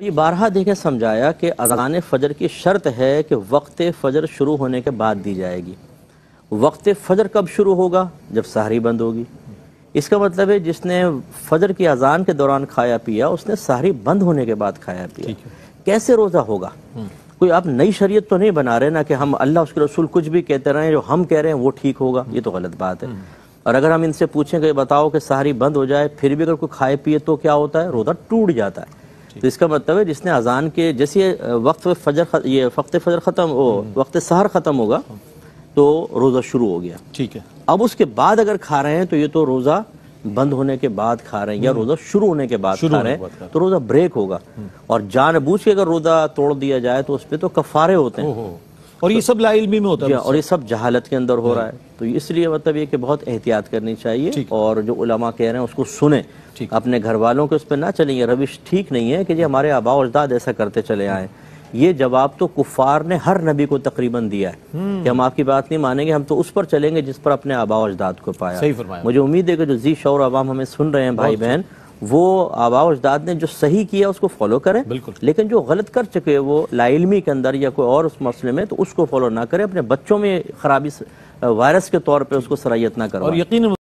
یہ بارہا دیکھیں سمجھایا کہ اذان فجر کی شرط ہے کہ وقت فجر شروع ہونے کے بعد دی جائے گی۔ وقت فجر کب شروع ہوگا؟ جب سحری بند ہوگی۔ اس کا مطلب ہے جس نے فجر کی اذان کے دوران کھایا پیا اس نے سحری بند ہونے کے بعد کھایا پیا۔ کیسے روزہ ہوگا؟ کوئی آپ نئی شریعت تو نہیں بنا رہے نا کہ ہم اللہ اس کے رسول کچھ بھی کہتے رہیں، جو ہم کہہ رہے ہیں وہ ٹھیک ہوگا، یہ تو غلط بات ہے۔ اور اگر ہم ان سے پوچھیں کہ بتاؤ کہ سحری بند ہو جائے پھر بھی اگر کوئی کھائے پیے تو کیا ہوتا ہے؟ روزہ ٹوٹ جاتا ہے۔ تو اس کا مطلب ہے جس نے اذان کے جیسے وقت فجر ختم ہو، وقت سحر ختم ہوگا تو روزہ شروع ہو گیا۔ ٹھیک ہے، اب اس کے بعد اگر کھا رہے ہیں تو یہ تو روزہ بند ہونے کے بعد کھا رہے ہیں یا روزہ شروع ہونے کے بعد کھا رہے ہیں تو روزہ بریک ہوگا۔ اور جان بوجھ کے اگر روزہ توڑ دیا جائے تو اس پہ تو کفارے ہوتے ہیں، اور یہ سب لا علمی میں ہوتا ہے، اور یہ سب جہالت کے اندر ہو رہا ہے۔ تو اس لیے مطلب یہ کہ بہت احتیاط کرنی چاہیے، اور جو علماء کہہ رہے ہیں اس کو سنیں، اپنے گھر والوں کے اس پہ نہ چلیں۔ یہ روش ٹھیک نہیں ہے کہ جی ہمارے آباء و اجداد ایسا کرتے چلے آئے۔ یہ جواب تو کفار نے ہر نبی کو تقریباً دیا ہے کہ ہم آپ کی بات نہیں مانیں گے، ہم تو اس پر چلیں گے جس پر اپنے آباء و اجداد کو پایا۔ مجھے امید ہے کہ جو ذی شعور عوام ہمیں سن رہے ہیں بھائی بہن، وہ آباء و اجداد نے جو صحیح کیا اس کو فالو کریں، لیکن جو غلط کر چکے وہ لا علمی کے اندر یا کوئی اور اس مسئلے میں، تو اس کو فالو نہ کریں، اپنے بچوں میں خرابی وائرس کے طور پہ اس کو سرایت نہ کروائیں۔